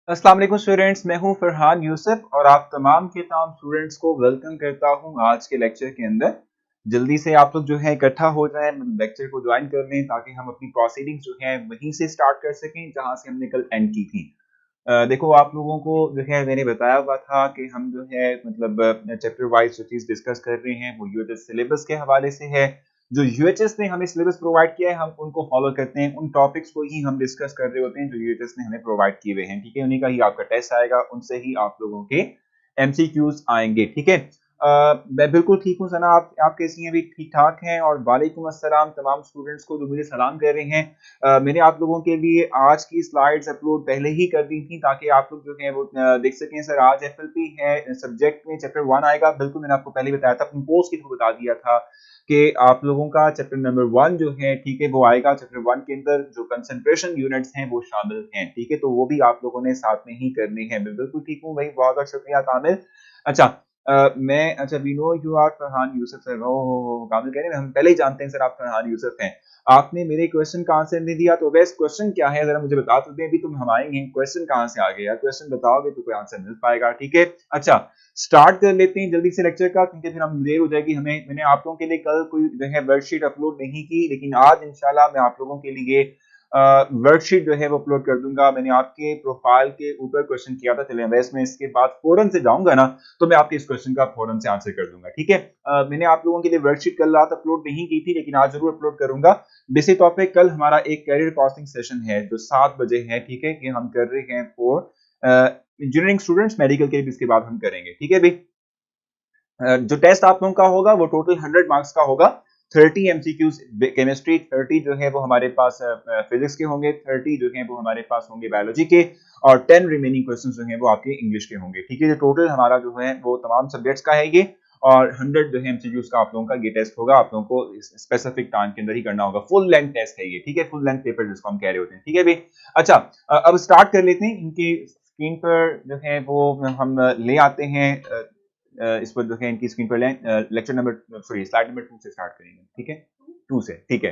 अस्सलाम वालेकुम स्टूडेंट्स, मैं हूं फरहान यूसुफ और आप तमाम के तमाम स्टूडेंट्स को वेलकम करता हूं आज के लेक्चर के अंदर। जल्दी से आप लोग जो है इकट्ठा हो जाएं, लेक्चर को ज्वाइन कर लें ताकि हम अपनी प्रोसीडिंग्स जो है वहीं से स्टार्ट कर सकें जहां से हमने कल एंड की थी। देखो आप लोगों को जो है मैंने बताया हुआ था कि हम जो है मतलब चैप्टर वाइज जो चीज डिस्कस कर रहे हैं वो यूएचएस सिलेबस के हवाले से है। जो यूएचएस ने हमें सिलेबस प्रोवाइड किया है हम उनको फॉलो करते हैं, उन टॉपिक्स को ही हम डिस्कस कर रहे होते हैं जो यूएचएस ने हमें प्रोवाइड किए हुए हैं। ठीक है, उन्हीं का ही आपका टेस्ट आएगा, उनसे ही आप लोगों के एमसीक्यूज आएंगे। ठीक है, मैं बिल्कुल ठीक हूँ सना, आप कैसी हैं? भी ठीक ठाक हैं? और वालेकुम अस्सलाम तमाम स्टूडेंट्स को जो मुझे सलाम कर रहे हैं। मैंने आप लोगों के लिए आज की स्लाइड्स अपलोड पहले ही कर दी थी ताकि आप लोग जो है वो देख सकें। सर आज एफएलपी है, सब्जेक्ट में चैप्टर 1 आएगा। बिल्कुल मैंने आपको पहले बताया था, अपनी पोस्ट के थ्रू बता दिया था कि आप लोगों का चैप्टर नंबर 1 जो है ठीक है वो आएगा। चैप्टर 1 के अंदर जो कंसंट्रेशन यूनिट्स हैं वो शामिल हैं। ठीक है, तो वो भी आप लोगों ने साथ में ही करने हैं। मैं बिल्कुल ठीक हूँ भाई, बहुत बहुत शुक्रिया कामिल। अच्छा, अच्छा, we know you are Farhan Yusuf sir. हो कामिल कह रहे हैं हम पहले ही जानते हैं सर आप फरहान यूसुफ हैं। आपने मेरे क्वेश्चन का आंसर नहीं दिया, तो वैसे क्वेश्चन क्या है जरा मुझे बता तो दें। अभी तुम हम आएंगे, क्वेश्चन कहाँ से आ गए यार? क्वेश्चन बताओगे तो कोई आंसर मिल पाएगा। ठीक है, अच्छा स्टार्ट कर लेते हैं जल्दी से लेक्चर का, क्योंकि फिर हम देर हो जाएगी हमें। मैंने आप लोगों के लिए कल कोई जो है वर्कशीट अपलोड नहीं की, लेकिन आज इंशाल्लाह मैं आप लोगों के लिए वर्कशीट जो है वो अपलोड कर दूंगा। मैंने आपके प्रोफाइल के ऊपर क्वेश्चन किया था, चलिए वैसे मैं इसके बाद फौरन से जाऊंगा ना तो मैं आपके इस क्वेश्चन का फौरन से आंसर कर दूंगा। ठीक है, मैंने आप लोगों के लिए वर्कशीट कल रात अपलोड नहीं की थी, लेकिन आज जरूर अपलोड करूंगा। बेसिक टॉप पे कल हमारा एक कैरियर काउंसलिंग सेशन है जो 7 बजे है। ठीक है, कि हम कर रहे हैं फॉर इंजीनियरिंग स्टूडेंट्स, मेडिकल के लिए इसके बाद हम करेंगे। ठीक है भाई, जो टेस्ट आप लोगों का होगा वो टोटल 100 मार्क्स का होगा। 30 एमसीक्यूज केमिस्ट्री, 30 जो है वो हमारे पास फिजिक्स के होंगे, 30 जो है वो हमारे पास होंगे बायोलॉजी के, और 10 रिमेनिंग क्वेश्चंस जो हैं वो आपके इंग्लिश के होंगे। ठीक है, जो टोटल हमारा जो है वो तमाम सब्जेक्ट्स का है ये, और 100 जो है एमसीक्यूज का आप लोगों का ये टेस्ट होगा। आप लोगों को स्पेसिफिक टाइम के अंदर ही करना होगा। फुल लेंथ टेस्ट है ये। ठीक है, फुल लेंथ पेपर जिसको हम कह रहे होते हैं। ठीक है भाई, अच्छा अब स्टार्ट कर लेते हैं। इनकी स्क्रीन पर जो है वो हम ले आते हैं। इस पर जो है इनकी स्क्रीन पर lecture number sorry slide number 2 से स्टार्ट करेंगे। ठीक है, 2 से। ठीक है,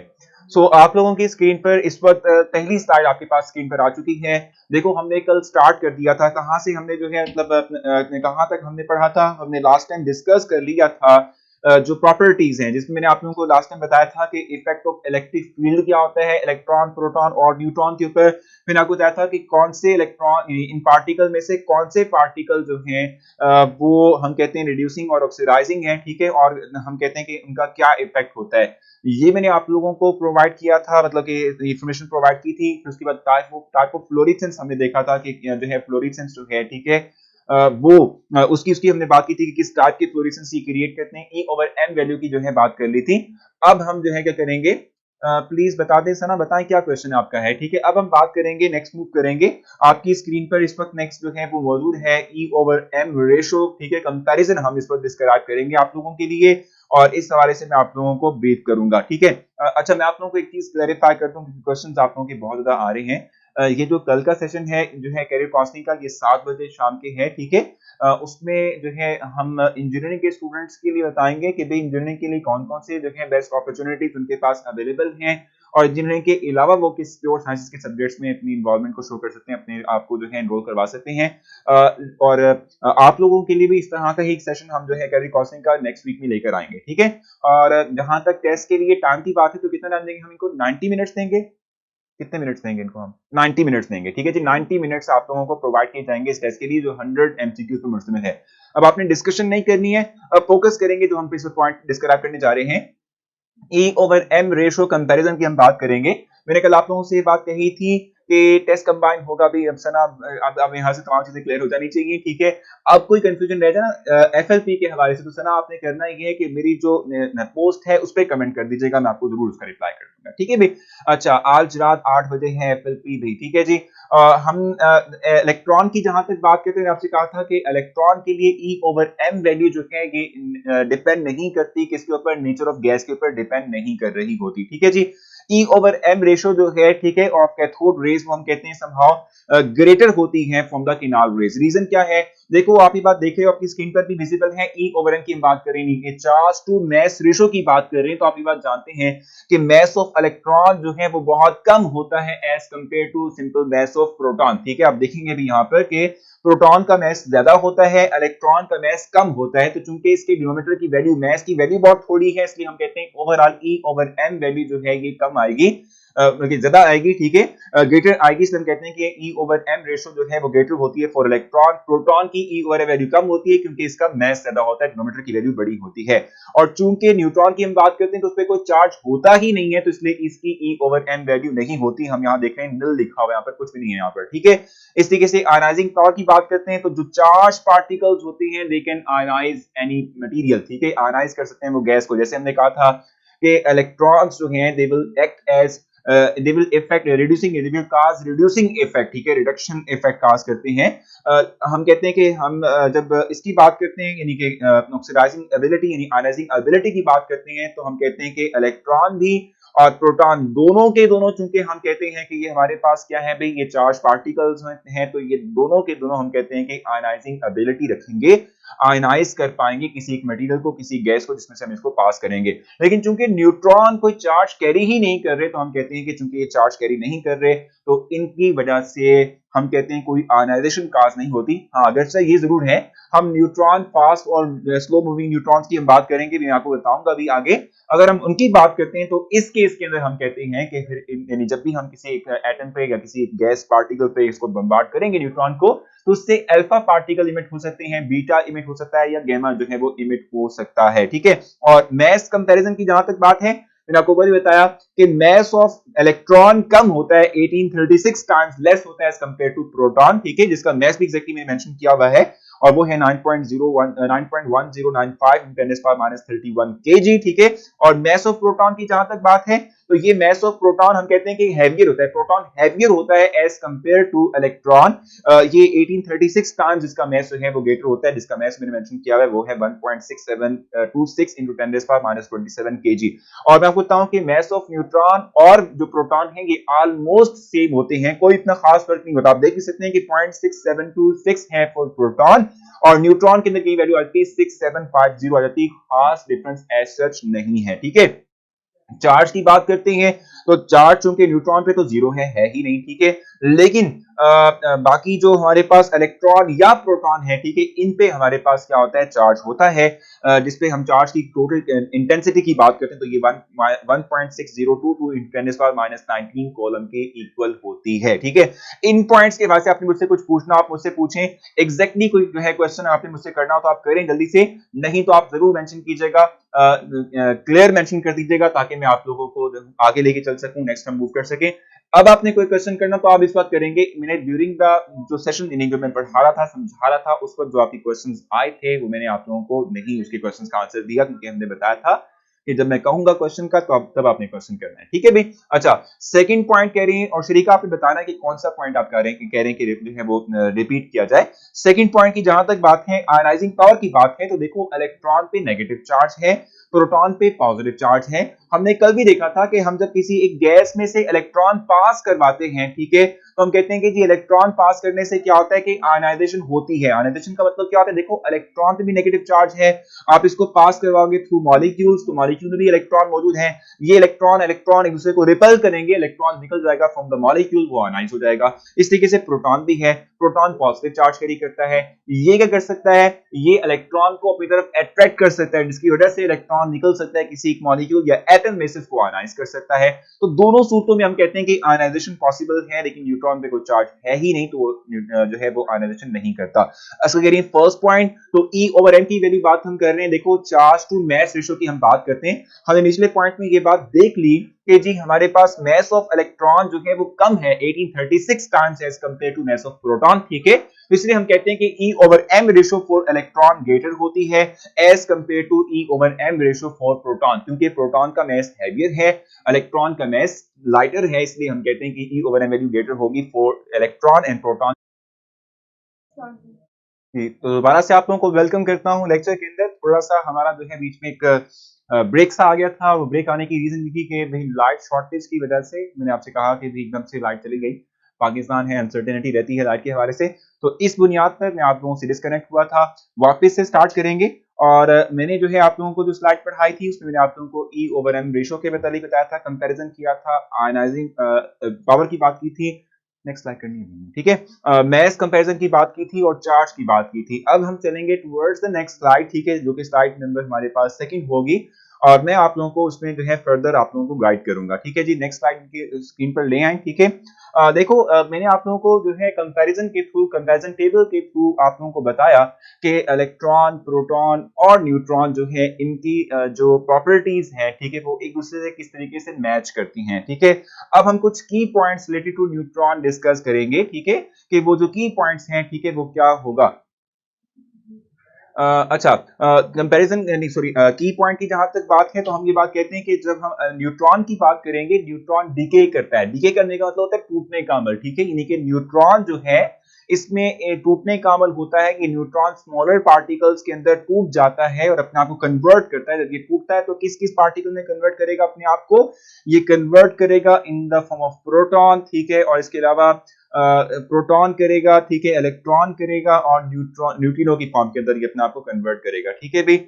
सो आप लोगों की स्क्रीन पर इस वक्त पहली स्लाइड आपके पास स्क्रीन पर आ चुकी है। देखो हमने कल स्टार्ट कर दिया था, कहां से हमने जो है मतलब कहां तक हमने पढ़ा था। हमने लास्ट टाइम डिस्कस कर लिया था जो प्रॉपर्टीज हैं, जिसमें मैंने आप लोगों को लास्ट टाइम बताया था कि इफेक्ट ऑफ इलेक्ट्रिक फील्ड क्या होता है इलेक्ट्रॉन, प्रोटॉन और न्यूट्रॉन के ऊपर। मैंने आपको बताया था कि कौन से इलेक्ट्रॉन इन पार्टिकल में से कौन से पार्टिकल जो हैं वो हम कहते हैं रिड्यूसिंग और ऑक्सीडाइजिंग है। ठीक है, और हम कहते हैं कि उनका क्या इफेक्ट होता है। ये मैंने आप लोगों को प्रोवाइड किया था, मतलब कि इंफॉर्मेशन प्रोवाइड की थी। फिर उसके बाद टाइप ऑफ फ्लोरेसेंस हमने देखा था कि जो है फ्लोरेसेंस जो है ठीक है वो उसकी उसकी हमने बात की थी कि किस टाइप की फ्लोरेसेंस ये क्रिएट करते हैं। ई ओवर एम वैल्यू की जो है बात कर ली थी। अब हम जो है क्या करेंगे, प्लीज बता दें सना, बताएं क्या क्वेश्चन आपका है। ठीक है, अब हम बात करेंगे, नेक्स्ट मूव करेंगे। आपकी स्क्रीन पर इस वक्त नेक्स्ट जो है वो मौजूद है ई ओवर एम रेशो। ठीक है, कंपैरिजन हम इस वक्त डिस्क्राइब करेंगे आप लोगों के लिए, और इस हवाले से मैं आप लोगों को ब्रीफ करूंगा। ठीक है, अच्छा मैं आप लोगों को एक चीज क्लैरिफाई करता हूँ, क्वेश्चन आप लोगों के बहुत ज्यादा आ रहे हैं। ये जो कल का सेशन है जो है कैरियर काउंसलिंग का, ये 7 बजे शाम के है। ठीक है, उसमें जो है हम इंजीनियरिंग के स्टूडेंट्स के लिए बताएंगे कि भाई इंजीनियरिंग के लिए कौन कौन से जो है बेस्ट अपॉर्चुनिटीज उनके पास अवेलेबल हैं, और इंजीनियरिंग के अलावा वो किस प्योर साइंस के सब्जेक्ट्स में अपनी इन्वॉल्वमेंट को शो कर सकते हैं, अपने आप को जो है एनरोल करवा सकते हैं। और आप लोगों के लिए भी इस तरह का ही एक सेशन हम जो है कैरियर काउंसलिंग का नेक्स्ट वीक में लेकर आएंगे। ठीक है, और जहां तक टेस्ट के लिए टाइम की बात है तो कितना टाइम देंगे हम इनको? 90 मिनट्स देंगे। कितने मिनट्स देंगे इनको हम? 90 मिनट्स देंगे। ठीक है जी, 90 मिनट्स आप लोगों को प्रोवाइड किए जाएंगे इस टेस्ट के लिए जो 100 एमसीक्यूज पर मुश्तमिल है। अब आपने डिस्कशन नहीं करनी है, अब फोकस करेंगे जो हम इस पॉइंट डिस्क्राइब करने जा रहे हैं। E over M ratio comparison की हम बात करेंगे। मैंने कल आप लोगों से ये बात कही थी कि टेस्ट कंबाइन होगा भी। अब सना अब यहाँ से तमाम चीजें क्लियर हो जानी चाहिए। ठीक है, अब कोई कंफ्यूजन रह जाए ना एफएलपी के हवाले से तो सना आपने करना ये है कि मेरी जो पोस्ट है उस पर कमेंट कर दीजिएगा, मैं आपको जरूर उसका रिप्लाई कर दूंगा। ठीक है भाई, अच्छा आज रात 8 बजे है एफएलपी भी। ठीक है जी, हम इलेक्ट्रॉन की जहां तक बात करते हैं, आपसे कहा था कि इलेक्ट्रॉन के लिए ई ओवर एम वैल्यू जो है ये डिपेंड नहीं करती किसके ऊपर, नेचर ऑफ गैस के ऊपर डिपेंड नहीं कर रही होती। ठीक है जी, ई ओवर एम रेशो जो है, ठीक है, ऑफ कैथोड रेज वो हम कहते हैं समहाउ ग्रेटर होती है फ्रॉम द किनार रेज। रीजन क्या है, देखो आप ये बात देख रहे हो, आपकी स्क्रीन पर भी विजिबल है। ई ओवर एम की हम बात कर रहे हैं, चार्ज टू मास रेशो की बात कर रहे हैं, तो आप ये बात जानते हैं कि मास ऑफ इलेक्ट्रॉन जो है वो बहुत कम होता है as compare to simple mass of proton. ठीक है, आप देखेंगे भी यहाँ पर कि प्रोटॉन का मास ज्यादा होता है, इलेक्ट्रॉन का मास कम होता है। तो चूंकि इसके डिनोमिनेटर की वैल्यू, मास की वैल्यू बहुत थोड़ी है, इसलिए हम कहते हैं overall E over M value जो है ये कम आएगी, ज्यादा आएगी। ठीक है, ग्रेटर आएगी, इसलिए हम कहते हैं कि ई ओवर एम रेशो जो है वो ग्रेटर होती है फॉर इलेक्ट्रॉन। प्रोटॉन की ई ओवर एम वैल्यू कम होती है क्योंकि इसका मास ज्यादा होता है, डिनोमिनेटर की वैल्यू बड़ी होती है। और चूंकि न्यूट्रॉन की हम बात करते हैं तो उस पर कोई चार्ज होता ही नहीं है, तो इसलिए इसकी ई ओवर एम वैल्यू नहीं होती। हम यहाँ देख रहे हैं निल लिखा हुआ है, यहाँ पर कुछ भी नहीं है यहाँ पर। ठीक है, इस तरीके से आयनाइजिंग पावर की बात करते हैं तो जो चार्ज पार्टिकल्स होते हैं they can ionise any material. ठीक है, आयनाइज कर सकते हैं वो गैस को, जैसे हमने कहा था कि इलेक्ट्रॉन्स जो हैं they will act as they will effect reducing, they will cause reducing effect. ठीक है, रिडक्शन इफेक्ट कॉज करते हैं। हम कहते हैं कि हम जब इसकी बात करते हैं यानी कि ऑक्सीडाइजिंग एबिलिटी यानी आयनाइजिंग एबिलिटी की बात करते हैं, तो हम कहते हैं कि इलेक्ट्रॉन भी और प्रोटॉन दोनों के दोनों, चूंकि हम कहते हैं कि ये हमारे पास क्या है भाई, ये चार्ज पार्टिकल्स हैं, तो ये दोनों के दोनों हम कहते हैं कि आयनाइजिंग एबिलिटी रखेंगे, आयनाइज कर पाएंगे किसी एक मटेरियल को, किसी गैस को जिसमें से हम इसको पास करेंगे। लेकिन चूंकि न्यूट्रॉन कोई चार्ज कैरी ही नहीं कर रहे, तो हम कहते हैं कि चूंकि ये चार्ज कैरी नहीं कर रहे तो इनकी वजह से हम कहते हैं कोई आयनाइजेशन काज नहीं होती। हाँ, अगरचे ये जरूर है, हम न्यूट्रॉन फास्ट और स्लो मूविंग न्यूट्रॉन्स की हम बात करेंगे, मैं आपको बताऊंगा अभी आगे। अगर हम उनकी बात करते हैं तो इस केस के अंदर हम कहते हैं कि फिर यानी जब भी हम किसी एक एटम पे या किसी एक गैस पार्टिकल पे इसको बम्बार्ड करेंगे न्यूट्रॉन को, तो उससे अल्फा पार्टिकल इमिट हो सकते हैं, बीटा इमिट हो सकता है, या गामा जो है वो इमिट हो सकता है। ठीक है, और मास कंपैरिजन की जहां तक बात है, मैंने आपको पहले बताया कि मास ऑफ इलेक्ट्रॉन कम होता है, 1836 टाइम्स लेस होता है एज कंपेयर टू प्रोटॉन। ठीक है, जिसका मास भी एग्जैक्टली मैंने मेंशन किया हुआ है, और वो है 9.1095 10⁻³ kg। ठीक है, और मास ऑफ प्रोटॉन की जहां तक बात है, तो ये मास ऑफ प्रोटॉन हम कहते हैं कि हैवियर होता है, प्रोटॉन हैवियर होता है एज कंपेयर टू इलेक्ट्रॉन। ये 1836 टाइम्स जिसका मास है वो ग्रेटर होता है, जिसका मास मैंने मेंशन किया है वो है 1.6726 × 10⁻27 kg। और मैं आपको बताऊं कि मास ऑफ न्यूट्रॉन और जो प्रोटॉन है ये ऑलमोस्ट सेम होते हैं, कोई इतना खास फर्क नहीं होता। आप देख सकते हैं कि 0.6726 है फॉर प्रोटॉन, और न्यूट्रॉन के अंदर की वैल्यू आती है 6750 आ जाती है, खास डिफरेंस एज सच नहीं है। ठीक है, चार्ज की बात करते हैं तो चार्ज चूंकि न्यूट्रॉन पे तो जीरो है ही नहीं। ठीक है, लेकिन बाकी जो हमारे पास इलेक्ट्रॉन या प्रोटॉन है, ठीक है, इन पे हमारे पास क्या होता है, चार्ज होता है, जिसपे हम चार्ज की टोटल इंटेंसिटी की बात करते हैं तो ये 1.6022 × 10⁻19 कूलम के इक्वल होती है। ठीक है, इन पॉइंट्स के बाद से आपने मुझसे कुछ पूछना, आप मुझसे पूछें, एग्जैक्टली कोई जो है क्वेश्चन आपने मुझसे करना हो तो आप करें जल्दी से, नहीं तो आप जरूर मेंशन कीजिएगा, क्लियर मेंशन कर दीजिएगा, ताकि मैं आप लोगों को आगे लेके चल सकूं, नेक्स्ट हम मूव कर सकें। अब आपने कोई क्वेश्चन करना तो आप इस बात करेंगे, मैंने ड्यूरिंग द जो सेशन यानी जो मैं पढ़ा रहा था, समझा रहा था, उस वक्त जो आपके क्वेश्चंस आए थे वो मैंने आप लोगों को नहीं उसके क्वेश्चंस का आंसर दिया, क्योंकि हमने बताया था कि जब मैं कहूंगा क्वेश्चन का तो तब आपने क्वेश्चन करना है। ठीक है भाई, अच्छा, सेकंड पॉइंट कह रही है, और शरीका आपने बताना है कि कौन सा पॉइंट आप कह रहे हैं कि जो है वो रिपीट किया जाए। सेकंड पॉइंट की जहां तक बात है, आयनाइजिंग पावर की बात है, तो देखो इलेक्ट्रॉन पे नेगेटिव चार्ज है, प्रोटॉन पे पॉजिटिव चार्ज है। हमने कल भी देखा था कि हम जब किसी एक गैस में से इलेक्ट्रॉन पास करवाते हैं, ठीक है, तो हम कहते हैं कि जी इलेक्ट्रॉन पास करने से क्या होता है कि आयनाइजेशन होती है। आयनाइजेशन का मतलब क्या होता है, देखो इलेक्ट्रॉन पे भी नेगेटिव चार्ज है, आप इसको पास करवाओगे थ्रू मॉलिक्यूल्स, तो मॉलिक्यूल में भी इलेक्ट्रॉन मौजूद है, ये इलेक्ट्रॉन एक दूसरे को रिपेल करेंगे, इलेक्ट्रॉन निकल जाएगा फ्रॉम द मॉलिक्यूल, वो आयनाइज हो जाएगा। इस तरीके से प्रोटॉन भी है, प्रोटॉन पॉजिटिव चार्ज कैरी करता है, ये क्या कर सकता है, ये इलेक्ट्रॉन को अपनी तरफ अट्रैक्ट कर सकता है, जिसकी वजह से इलेक्ट्रॉन निकल सकता है किसी एक मॉलिक्यूल या एटम में से, इसको आयनाइज कर सकता है। तो दोनों सूत्रों में हम कहते हैं कि आयनाइजेशन पॉसिबल है, लेकिन न्यूट्रॉन पे कोई चार्ज है ही नहीं, तो वो जो है वो आयनाइजेशन नहीं करता। ऐसा कह रही है फर्स्ट पॉइंट, तो ई ओवर एम की वैल्यू बात हम कर रहे हैं, देखो चार्ज टू मास रेशियो की हम बात करते हैं, हमने निचले पॉइंट में ये बात देख ली कि जी हमारे पास मास ऑफ इलेक्ट्रॉन जो है वो कम है 1836 times as compare to mass of proton. ठीक है, तो इसलिए हम कहते हैं कि E over M ratio for electron greater होती है as compare to E over M ratio for proton, क्योंकि प्रोटॉन का मास हैवियर है, इलेक्ट्रॉन का मास लाइटर है, इसलिए हम कहते हैं कि E over M value greater होगी फॉर इलेक्ट्रॉन एंड प्रोटॉन। तो दोबारा से आप लोगों को वेलकम करता हूं लेक्चर के अंदर। थोड़ा सा हमारा जो है बीच में एक ब्रेक सा आ गया था। वो ब्रेक आने की रीजन थी कि भाई लाइट शॉर्टेज की वजह से, मैंने आपसे कहा कि भी एकदम से लाइट चली गई, पाकिस्तान है, अनसर्टेनिटी रहती है लाइट के हवाले से। तो इस बुनियाद पर मैं आप लोगों से डिस्कनेक्ट हुआ था, वापस से स्टार्ट करेंगे। और मैंने जो है आप लोगों को जो स्लाइड पढ़ाई थी उसमें मैंने आप लोगों को ई ओवर एम रेशो के मतलब बताया था, कंपैरिजन किया था, आयनाइजिंग पावर की बात की थी। नेक्स्ट स्लाइड करनी है, ठीक है। मैस कंपैरिजन की बात की थी और चार्ज की बात की थी। अब हम चलेंगे टुवर्ड्स द नेक्स्ट स्लाइड, ठीक है, जो कि स्लाइड नंबर हमारे पास सेकंड होगी, और मैं आप लोगों को उसमें जो है फर्दर आप लोगों को गाइड करूंगा, ठीक है जी। नेक्स्ट स्लाइड की स्क्रीन पर ले आए, ठीक है। देखो, मैंने आप लोगों को जो है कंपैरिजन के थ्रू, कंपैरिजन टेबल के थ्रू आप लोगों को बताया कि इलेक्ट्रॉन, प्रोटॉन और न्यूट्रॉन जो है इनकी जो प्रॉपर्टीज हैं, ठीक है, वो एक दूसरे से किस तरीके से मैच करती हैं, ठीक है। अब हम कुछ key points related to neutron discuss करेंगे, ठीक है, कि वो जो की पॉइंट्स हैं, ठीक है, वो क्या होगा। अच्छा, कंपैरिजन नहीं, सॉरी, की पॉइंट की जहां तक बात है तो हम ये बात कहते हैं कि जब हम न्यूट्रॉन की बात करेंगे, न्यूट्रॉन डिके करता है। डिके करने का मतलब होता है टूटने का अमल, ठीक है, यानी कि न्यूट्रॉन जो है इसमें टूटने का अमल होता है कि न्यूट्रॉन स्मॉलर पार्टिकल्स के अंदर टूट जाता है और अपने आप को कन्वर्ट करता है। जब ये टूटता है तो किस किस पार्टिकल में कन्वर्ट करेगा अपने आप को, ये कन्वर्ट करेगा in the form of proton, ठीक है, और इसके अलावा प्रोटॉन करेगा, ठीक है, इलेक्ट्रॉन करेगा, और न्यूट्रॉन न्यूट्रिनो की फॉर्म के अंदर ये अपने आप को कन्वर्ट करेगा, ठीक है भी।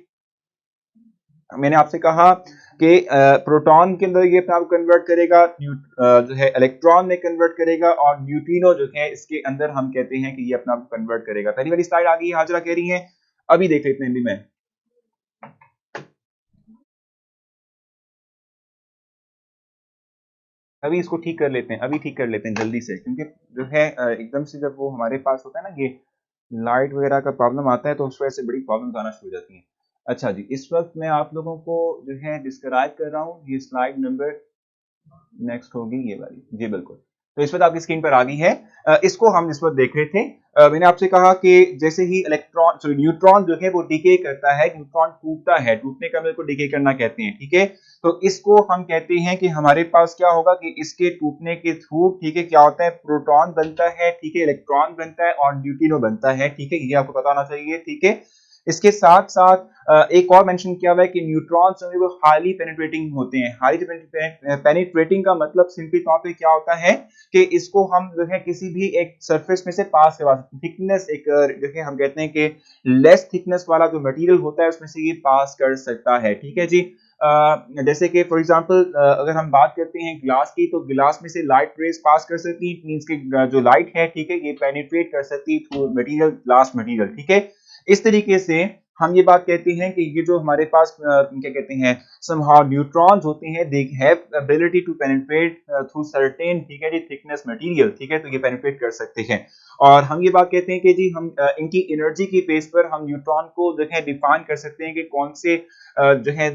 मैंने आपसे कहा कि प्रोटॉन के अंदर ये अपने आप कन्वर्ट करेगा, जो है इलेक्ट्रॉन में कन्वर्ट करेगा, और न्यूट्रिनो जो है इसके अंदर हम कहते हैं कि ये अपने आप कन्वर्ट करेगा। पहली वाली स्लाइड आ गई, हाजरा कह रही है, अभी देख लेते हैं भी मैं। अभी इसको ठीक कर लेते हैं, अभी ठीक कर लेते हैं जल्दी से, क्योंकि जो है एकदम से जब वो हमारे पास होता है ना, ये लाइट वगैरह का प्रॉब्लम आता है तो उस वजह से बड़ी प्रॉब्लम्स आना शुरू हो जाती हैं। अच्छा जी, इस वक्त मैं आप लोगों को जो है डिस्क्राइब कर रहा हूँ, ये स्लाइड नंबर नेक्स्ट होगी ये वाली, जी बिल्कुल। तो इस वक्त आपकी स्क्रीन पर आ गई है। इसको हम इस वक्त देख रहे थे। मैंने आपसे कहा कि जैसे ही इलेक्ट्रॉन, सॉरी, न्यूट्रॉन जो है वो डिके करता है, न्यूट्रॉन टूटता है, टूटने का मेरे को डिके करना कहते हैं, ठीक है। तो इसको हम कहते हैं कि हमारे पास क्या होगा कि इसके टूटने के थ्रू, ठीक है, क्या होता है, प्रोटॉन बनता है, ठीक है, इलेक्ट्रॉन बनता है और न्यूट्रिनो बनता है, ठीक है, ये आपको पता होना चाहिए, ठीक है। इसके साथ साथ एक और मेंशन किया हुआ है कि न्यूट्रॉन्स जो है वो हाईली पेनिट्रेटिंग होते हैं। हाईली पेनिट्रेटिंग का मतलब सिंपली तौर पे क्या होता है कि इसको हम जो है किसी भी एक सरफेस में से पास करवा सकते हैं। थिकनेस एक जो है हम कहते हैं कि लेस थिकनेस वाला जो मटेरियल होता है उसमें से ये पास कर सकता है, ठीक है जी। जैसे कि फॉर एग्जांपल अगर हम बात करते हैं ग्लास की, तो ग्लास में से लाइट रेज पास कर सकती है, मींस कि जो लाइट है, ठीक है, ये पेनिट्रेट कर सकती है थ्रू मटेरियल, ग्लास मटेरियल, ठीक है। इस तरीके से हम ये बात कहते हैं कि ये जो हमारे पास क्या कहते हैं, somehow न्यूट्रॉन्स होते हैं, they have ability to penetrate through certain, ठीक है जी, थिकनेस मटेरियल, ठीक है, तो ये पेनिट्रेट कर सकते हैं। और हम ये बात कहते हैं कि जी हम इनकी एनर्जी की बेस पर हम न्यूट्रॉन को जो है डिफाइन कर सकते हैं कि कौन से जो है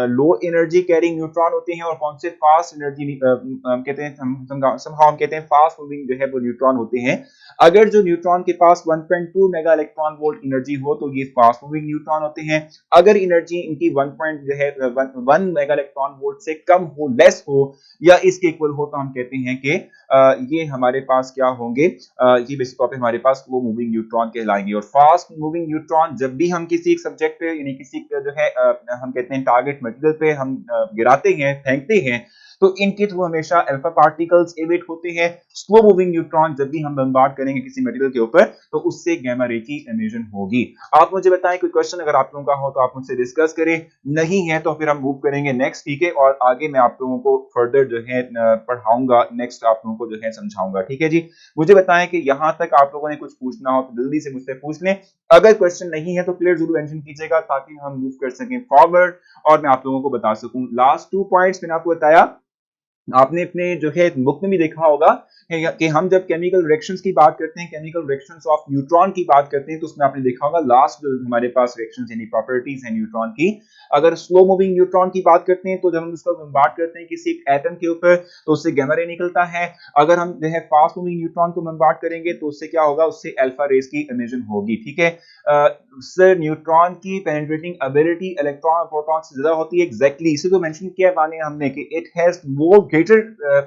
लो एनर्जी कैरिंग न्यूट्रॉन होते हैं और कौन से फास्ट एनर्जी कहते हैं, हम कहते हैं फास्ट मूविंग जो है वो न्यूट्रॉन होते हैं। अगर जो न्यूट्रॉन के पास 1.2 मेगा इलेक्ट्रॉन वोल्ट एनर्जी हो तो ये फास्ट मूविंग न्यूट्रॉन होते हैं। अगर एनर्जी इनकी 1 मेगा इलेक्ट्रॉन वोल्ट से कम हो, लेस हो या इसके इक्वल हो, तो हम कहते हैं कि ये हमारे पास क्या होंगे, ये बेसिक तौर पे हमारे पास स्लो मूविंग न्यूट्रॉन कहलाएंगे। और फास्ट मूविंग न्यूट्रॉन जब भी हम किसी एक सब्जेक्ट पे, यानी किसी जो है हम कहते हैं टारगेट मटेरियल पे हम गिराते हैं, फेंकते हैं, तो इनके थ्रू हमेशा अल्फा पार्टिकल्स एमिट होते हैं। स्लो मूविंग न्यूट्रॉन जब भी हम बम्बार्ड करेंगे किसी मटेरियल के ऊपर तो उससे गामा रे की एमिशन होगी। आप मुझे बताएं, कोई क्वेश्चन अगर आप लोगों का हो तो आप मुझसे डिस्कस करें, नहीं है तो फिर हम मूव करेंगे नेक्स्ट, ठीक है, और आगे मैं आप लोगों को फर्दर जो है पढ़ाऊंगा, नेक्स्ट आप लोगों को जो है समझाऊंगा, ठीक है जी। मुझे बताएं कि यहां तक आप लोगों ने कुछ पूछना हो तो जल्दी से मुझसे पूछ लें। अगर क्वेश्चन नहीं है तो क्लियर जरूर मेंशन कीजिएगा ताकि हम मूव कर सकें फॉरवर्ड और मैं आप लोगों को बता सकूं। लास्ट 2 पॉइंट्स मैंने आपको बताया, आपने अपने जो है बुक में भी देखा होगा कि हम जब केमिकल रिएक्शंस की बात करते हैं, केमिकल रिएक्शंस ऑफ न्यूट्रॉन की बात करते हैं, तो उसमें आपने देखा होगा लास्ट जो हमारे पास रिएक्शंस यानी प्रॉपर्टीज हैं न्यूट्रॉन की, अगर स्लो मूविंग न्यूट्रॉन की बात करते हैं तो जब हम उसको बम्बार्ड करते हैं किसी एक एटम के ऊपर तो उससे गामा रे निकलता है। अगर हम जो है फास्ट मूविंग न्यूट्रॉन को बम्बार्ड करेंगे तो उससे क्या होगा, उससे अल्फा रेज की एमिशन होगी, ठीक है। सर न्यूट्रॉन की पेनिट्रेटिंग एबिलिटी इलेक्ट्रॉन और प्रोटॉन से ज्यादा होती है, एग्जैक्टली इसी को मेंशन किया माने हमने कि it has more greater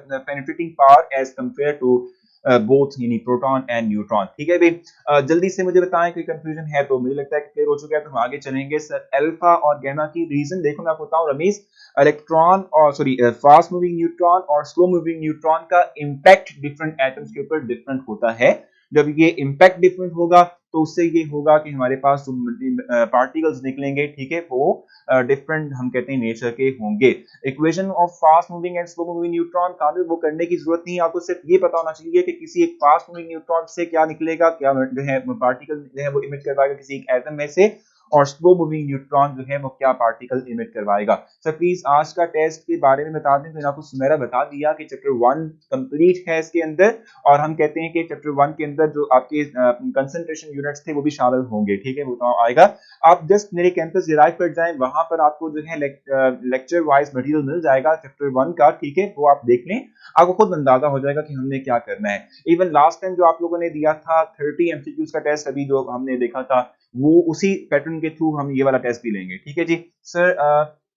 penetrating power as compare to both यानी प्रोटॉन एंड न्यूट्रॉन। ठीक है भाई, जल्दी से मुझे बताएं कोई कंफ्यूजन है तो। मुझे लगता है कि क्लियर हो चुका है, तो हम आगे चलेंगे। सर अल्फा और गैमा की रीजन देखो, मैं आपको बताऊं रमीज, इलेक्ट्रॉन और सॉरी फास्ट मूविंग न्यूट्रॉन और स्लो मूविंग न्यूट्रॉन का इम्पैक्ट डिफरेंट एटम्स के ऊपर डिफरेंट होता है। जब ये इम्पैक्ट डिफरेंट होगा तो उससे ये होगा कि हमारे पास जो पार्टिकल्स निकलेंगे, ठीक है, वो डिफरेंट हम कहते हैं नेचर के होंगे। Equation of fast moving and slow moving neutron काबिल वो करने की जरूरत नहीं है, आपको सिर्फ ये पता होना चाहिए कि किसी एक फास्ट मूविंग न्यूट्रॉन से क्या निकलेगा, क्या जो है पार्टिकल जो है वो इमिट करवाएगा किसी एक एटम में से, और स्लो मूविंग न्यूट्रॉन जो है वो क्या पार्टिकल इमिट करवाएगा। सर प्लीज आज का टेस्ट के बारे में बता दें। तो आपको सुमेरा बता दिया कि चैप्टर 1 कंप्लीट है इसके अंदर, और हम कहते हैं कि चैप्टर 1 के अंदर जो आपके कंसंट्रेशन यूनिट्स थे वो भी शामिल होंगे। ठीक है, वो तो आएगा। आप जस्ट मेरे कैंपस डिराइव पर जाएं, वहां पर आपको जो है लेक्चर वाइज मटेरियल मिल जाएगा चैप्टर 1 का। ठीक है, वो आप देख लें, आपको खुद अंदाजा हो जाएगा कि हमने क्या करना है। इवन लास्ट टाइम जो आप लोगों ने दिया था 30 एमसीक्यूज का टेस्ट, अभी जो हमने देखा था वो उसी पैटर्न के थ्रू हम ये वाला टेस्ट भी लेंगे। ठीक है जी। सर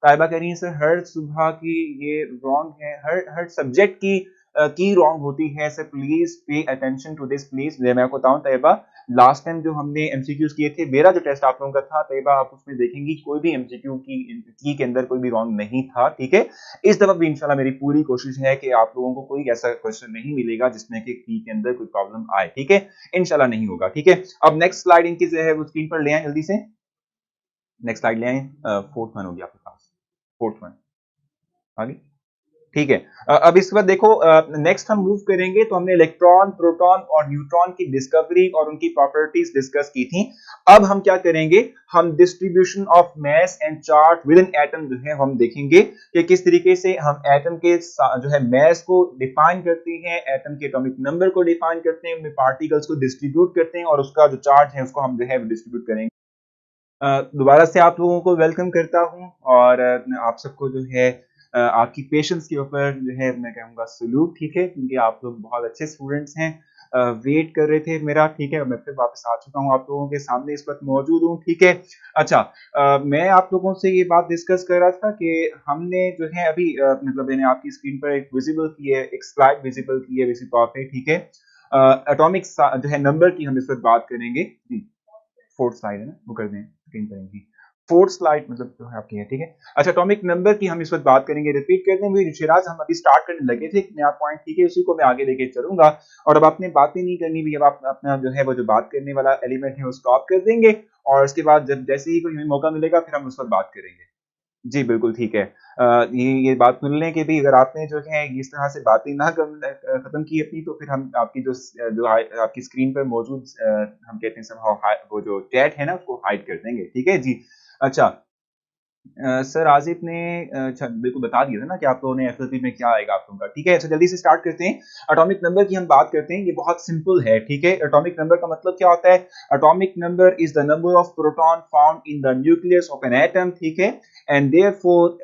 ताइबा कह रही है सर हर सुबह की ये रॉन्ग है, हर सब्जेक्ट की रॉन्ग होती है। Sir please pay attention to this please. मैं आपको बताऊं तैयबा, लास्ट टाइम जो हमने एमसीक्यूज किए थे, मेरा जो टेस्ट आप लोगों का था तैयबा, आप उसमें देखेंगे कोई भी एमसीक्यू की के अंदर कोई भी रॉन्ग नहीं था। ठीक है, इस दफा भी इंशाल्लाह मेरी पूरी कोशिश है कि आप लोगों को कोई ऐसा क्वेश्चन नहीं मिलेगा जिसमें कि की के अंदर कोई प्रॉब्लम आए। ठीक है, इंशाल्लाह नहीं होगा। ठीक है, अब नेक्स्ट स्लाइड इनकी जो है वो स्क्रीन पर ले आए जल्दी से। नेक्स्ट स्लाइड ले आए। फोर्थ वन होगी आपके पास, फोर्थ वन आगे। ठीक है, अब इसके बाद देखो नेक्स्ट हम मूव करेंगे। तो हमने इलेक्ट्रॉन, प्रोटॉन और न्यूट्रॉन की डिस्कवरी और उनकी प्रॉपर्टीज डिस्कस की थी। अब हम क्या करेंगे, हम distribution of mass and charge with in atom जो है हम देखेंगे कि किस तरीके से हम एटम के जो है मास को डिफाइन करते हैं, एटम के एटॉमिक नंबर को डिफाइन करते हैं, उनमें पार्टिकल्स को डिस्ट्रीब्यूट करते हैं, और उसका जो चार्ज है उसको हम जो है डिस्ट्रीब्यूट करेंगे। दोबारा से आप लोगों को वेलकम करता हूं, और आप सबको जो है आपकी पेशेंस के ऊपर जो है मैं कहूँगा सलूट। ठीक है, क्योंकि आप लोग बहुत अच्छे स्टूडेंट्स हैं, वेट कर रहे थे मेरा। ठीक है, मैं फिर वापस आ चुका हूँ, आप लोगों के सामने इस वक्त मौजूद हूँ। ठीक है, अच्छा, मैं आप लोगों से ये बात डिस्कस कर रहा था कि हमने जो है अभी मतलब मैंने आपकी स्क्रीन पर एक विजिबल की है, एक स्लाइड विजिबल की है वैसे तौर पे। ठीक है, एटॉमिक जो है नंबर की हम इस वक्त बात करेंगे। फोर्थ स्लाइड है ना, वो कर दें स्क्रीन पर इनकी। फोर्थ स्लाइड मतलब जो है आपकी है। ठीक है, अच्छा, एटॉमिक नंबर की हम इस वक्त बात करेंगे। रिपीट कर दें मुझे शिराज, हम अभी स्टार्ट करने लगे थे एक नया पॉइंट। ठीक है, उसी को मैं आगे लेके चलूंगा, और अब आपने बातें नहीं करनी भी। अब आप अपना जो है वो जो बात करने वाला एलिमेंट है वो स्टॉप कर देंगे, और उसके बाद जब जैसे ही कोई हमें मौका मिलेगा फिर हम उस पर बात करेंगे। जी बिल्कुल ठीक है। ये बात सुन लें कि भाई अगर आपने जो है इस तरह से बातें ना खत्म की अपनी, तो फिर हम आपकी जो आपकी स्क्रीन पर मौजूद हम कहते हैं सब वो जो चैट है ना उसको हाइड कर देंगे। ठीक है जी। अच्छा, सर आसिफ ने अच्छा बिल्कुल बता दिया था ना कि आप लोगों ने एफएलपी में क्या आएगा आप लोगों का। ठीक है, अच्छा जल्दी से स्टार्ट करते हैं। एटॉमिक नंबर की हम बात करते हैं, ये बहुत सिंपल है। ठीक है, एटॉमिक नंबर का मतलब क्या होता है? Atomic number is the number of proton found in the nucleus of an atom. ठीक है, and therefore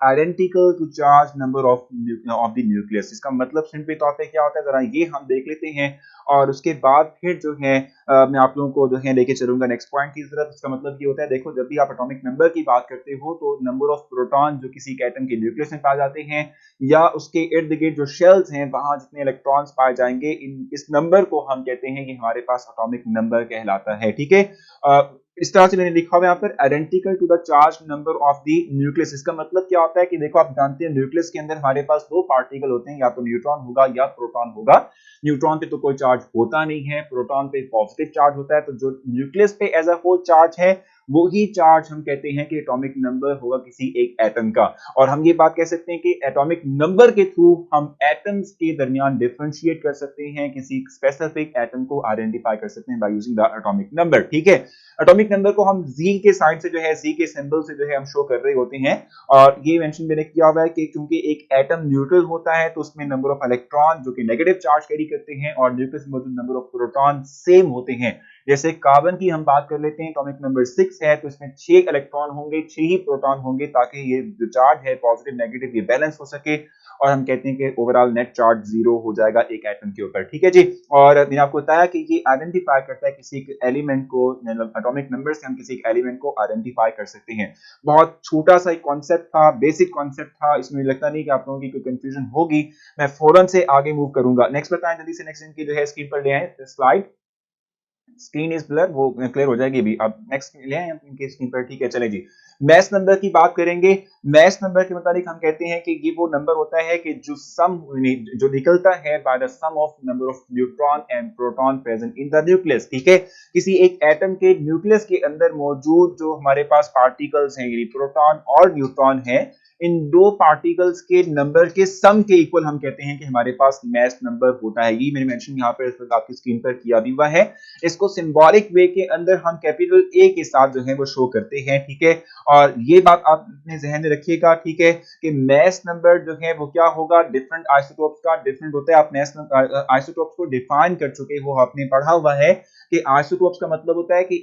identical to charge number of the nucleus. इसका मतलब सिंपली तौर पे क्या होता है, जरा ये हम देख लेते हैं, और उसके बाद फिर जो है मैं आप लोगों को जो है लेके चलूंगा नेक्स्ट पॉइंट की तरफ। इसका मतलब ये होता है, देखो जब भी आप एटॉमिक नंबर की बात करते हो तो नंबर ऑफ प्रोटॉन जो किसी एटम के न्यूक्लियस में पाए जाते हैं, या उसके इर्द गिर्द जो शेल्स हैं वहां जितने इलेक्ट्रॉन्स पाए जाएंगे, इस नंबर को हम कहते हैं कि हमारे पास एटॉमिक नंबर कहलाता है। ठीक है, इस तरह से मैंने लिखा हुआ है यहाँ पर, identical to the charge number of the nucleus. इसका मतलब क्या होता है कि देखो आप जानते हैं न्यूक्लियस के अंदर हमारे पास दो पार्टिकल होते हैं, या तो न्यूट्रॉन होगा या प्रोटॉन होगा। न्यूट्रॉन पे तो कोई चार्ज होता नहीं है, प्रोटॉन पे पॉजिटिव चार्ज होता है। तो जो न्यूक्लियस पे एज अ होल चार्ज है वो ही चार्ज हम कहते हैं कि एटॉमिक नंबर होगा किसी एक एटम का। और हम ये बात कह सकते हैं कि एटॉमिक नंबर के थ्रू हम एटम्स के दरमियान डिफरेंशिएट कर सकते हैं, किसी स्पेसिफिक एटम को आइडेंटिफाई कर सकते हैं by using the atomic number. ठीक है, एटॉमिक नंबर को हम जी के साइन से जो है, जी के सिंबल से जो है हम शो कर रहे होते हैं। और ये मेंशन मैंने किया हुआ है कि क्योंकि एक एटम न्यूट्रल होता है तो उसमें नंबर ऑफ इलेक्ट्रॉन जो कि नेगेटिव चार्ज कैरी करते हैं और न्यूक्लियस में मौजूद नंबर ऑफ प्रोटॉन सेम होते हैं। जैसे कार्बन की हम बात कर लेते हैं, एटॉमिक नंबर 6 है, तो इसमें 6 इलेक्ट्रॉन होंगे, 6 ही प्रोटॉन होंगे, ताकि ये जो चार्ज है पॉजिटिव नेगेटिव ये बैलेंस हो सके, और हम कहते हैं कि ओवरऑल नेट चार्ज 0 हो जाएगा एक एटम के ऊपर। ठीक है जी। और मैंने आपको बताया कि ये आइडेंटिफाई करता है किसी एक एलिमेंट को, मतलब एटॉमिक नंबर से हम किसी एक एलिमेंट को आइडेंटिफाई कर सकते हैं। बहुत छोटा सा एक कॉन्सेप्ट था, बेसिक कॉन्सेप्ट था, इसमें लगता नहीं कि आप लोगों की कोई कंफ्यूजन होगी। मैं फौरन से आगे मूव करूंगा। नेक्स्ट बताएं जल्दी से, नेक्स्ट इनकी जो है स्क्रीन पर ले आए स्लाइड। स्क्रीन इज ब्लर, वो क्लियर हो जाएगी अभी। अब नेक्स्ट ले आए इनके स्क्रीन पर। ठीक है, चले जी। मैस नंबर की बात करेंगे। मैस नंबर के मुताबिक हम कहते हैं कि ये वो नंबर होता है कि जो सम जो निकलता है by the sum of number of neutron and proton present in the nucleus. ठीक है, किसी एक एटम के न्यूक्लियस के अंदर मौजूद जो हमारे पास पार्टिकल्स हैं, यानी प्रोटॉन और न्यूट्रॉन है, इन दो पार्टिकल्स के नंबर के सम के इक्वल हम कहते हैं कि हमारे पास मैस नंबर होता है। ये मैंने मेंशन यहाँ पर इस वक्त आपकी स्क्रीन पर किया भी हुआ है। इसको सिंबॉलिक वे के अंदर हम कैपिटल ए के साथ जो है वो शो करते हैं। ठीक है, और ये बात आप अपने जहन में रखिएगा। ठीक है, कि मैस नंबर जो है वो क्या होगा, डिफरेंट आइसोटोप्स का डिफरेंट होता है। आप मैस आइसोटोप्स को डिफाइन कर चुके हो, आपने पढ़ा हुआ है कि आइसोटोप्स का मतलब होता है कि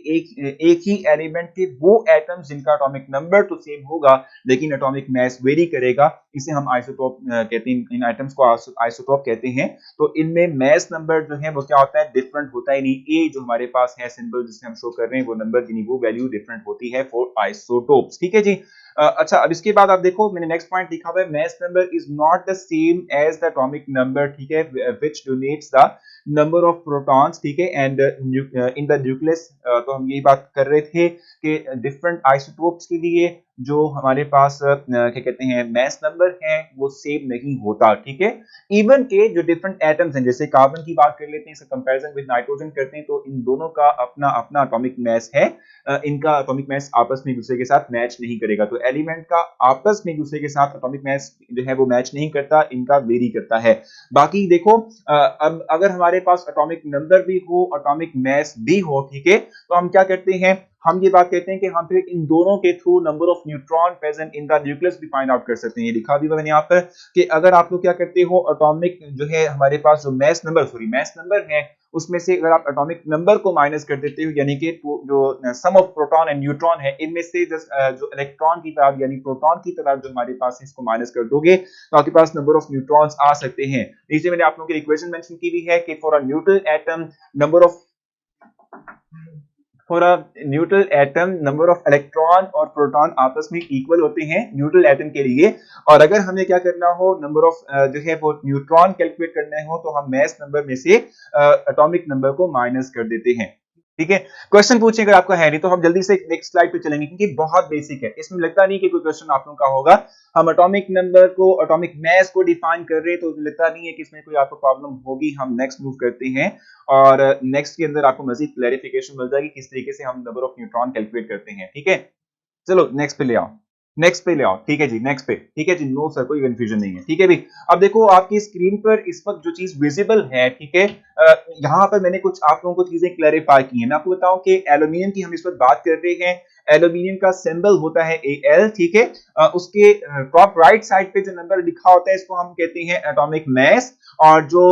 एक ही एलिमेंट के वो एटम्स जिनका एटॉमिक नंबर तो सेम होगा लेकिन एटॉमिक मैस वेरी करेगा, इसे हम आइसोटोप कहते हैं। इन आइटम्स को आइसोटोप कहते हैं। तो इनमें मैस नंबर जो है वो क्या होता है, डिफरेंट होता है। यानी ए जो हमारे पास है सिंबल जिससे हम शो कर रहे हैं वो नंबर, यानी वो वैल्यू डिफरेंट होती है फॉर आइसोटोप्स। ठीक है जी। अच्छा, अब इसके बाद आप देखो मैंने नेक्स्ट पॉइंट लिखा हुआ है, mass number is not the same as the atomic number. ठीक है, which donates the number of protons. ठीक है, एंड इन द न्यूक्लियस। तो हम यही बात कर रहे थे कि डिफरेंट आइसोटोप्स के लिए जो हमारे पास क्या कहते हैं मैस नंबर है वो सेम नहीं होता। ठीक है, इवन के जो डिफरेंट एटम्स हैं, जैसे कार्बन की बात कर लेते हैं, इसका कंपैरिजन विद नाइट्रोजन करते हैं, तो इन दोनों का अपना अपना एटॉमिक मैस है। इनका एटॉमिक मैस आपस में एक दूसरे के साथ मैच नहीं करेगा। तो एलिमेंट का आपस में एक दूसरे के साथ एटॉमिक मैस जो है वो मैच नहीं करता, इनका वेरी करता है। बाकी देखो, अब अगर हमारे पास एटॉमिक नंबर भी हो, एटॉमिक मैस भी हो, ठीक है, तो हम क्या करते हैं, हम ये बात कहते हैं कि हम फिर इन दोनों के through number of neutron present in the nucleus भी फाइंड आउट कर सकते हैं। ये लिखा भी मैंने यहाँ पर कि अगर आप लोग क्या करते हो, एटॉमिक जो है हमारे पास जो मैस नंबर है उसमें से अगर आप एटॉमिक नंबर को माइनस कर देते हो, यानी कि जो सम ऑफ प्रोटॉन एंड न्यूट्रॉन है, इनमें से जो इलेक्ट्रॉन की तादाद यानी प्रोटॉन की तादाद जो हमारे पास है इसको माइनस कर दोगे तो आपके पास नंबर ऑफ न्यूट्रॉन्स आ सकते हैं। नीचे मैंने आप लोगों की इक्वेशन मेंशन की भी है कि for a neutral atom number of electron और प्रोटॉन आपस में इक्वल होते हैं न्यूट्रल एटम के लिए। और अगर हमें क्या करना हो, नंबर ऑफ जो है वो न्यूट्रॉन कैलकुलेट करना हो, तो हम मैस नंबर में से एटॉमिक नंबर को माइनस कर देते हैं। ठीक है, क्वेश्चन पूछिए अगर आपका है, नहीं तो हम जल्दी से नेक्स्ट स्लाइड पे चलेंगे क्योंकि बहुत बेसिक है, इसमें लगता नहीं कि कोई क्वेश्चन आप लोगों का होगा। हम एटॉमिक नंबर को, एटॉमिक मैस को डिफाइन कर रहे हैं तो लगता नहीं है कि इसमें कोई आपको प्रॉब्लम होगी। हम नेक्स्ट मूव करते हैं और नेक्स्ट के अंदर आपको मजीद क्लैरिफिकेशन मिल जाएगी किस तरीके से हम नंबर ऑफ न्यूट्रॉन कैलकुलेट करते हैं। ठीक है, चलो नेक्स्ट पे ले आओ, नेक्स्ट पे ले आओ। ठीक है जी, नेक्स्ट पे। ठीक है जी, नो सर कोई कंफ्यूजन नहीं है। ठीक है भी, अब देखो आपकी स्क्रीन पर इस वक्त जो चीज विजिबल है, ठीक है, यहाँ पर मैंने कुछ आप लोगों को चीजें क्लैरिफाई की है। मैं आपको बताऊं कि एल्यूमिनियम की हम इस वक्त बात कर रहे हैं। एल्यूमिनियम का सिंबल होता है Al। ठीक है, उसके टॉप राइट साइड पे जो नंबर लिखा होता है इसको हम कहते हैं एटॉमिक मैस, और जो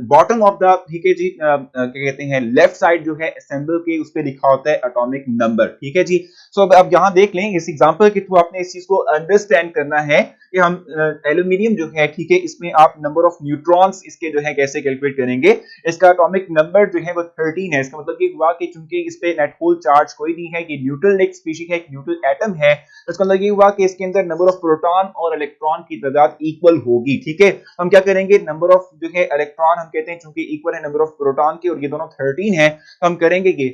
बॉटम ऑफ द, ठीक है जी, क्या कहते हैं लेफ्ट साइड जो है सिंबल के उस पे लिखा होता है एटॉमिक नंबर। ठीक है जी। सो अब यहां देख लें, इस एग्जांपल के थ्रू आपने इस चीज को अंडरस्टैंड करना है कि हम एल्यूमिनियम जो है, ठीक है, इसमें आप नंबर ऑफ न्यूट्रॉन्स इसके जो है कैसे कैलकुलेट करेंगे। इसका एटॉमिक नंबर जो है वो 13 है। इसका मतलब ये हुआ कि चूंकि इस पे नेट होल चार्ज कोई नहीं है, ये न्यूट्रल एक स्पीशीज है, एक न्यूट्रल एटम है, तो इसका मतलब ये हुआ कि इसके अंदर नंबर ऑफ प्रोटॉन और इलेक्ट्रॉन की तादाद इक्वल होगी। ठीक है, हम क्या करेंगे, नंबर ऑफ जो है इलेक्ट्रॉन हम कहते हैं चूंकि इक्वल है नंबर ऑफ प्रोटॉन की और ये दोनों 13 है, तो हम करेंगे ये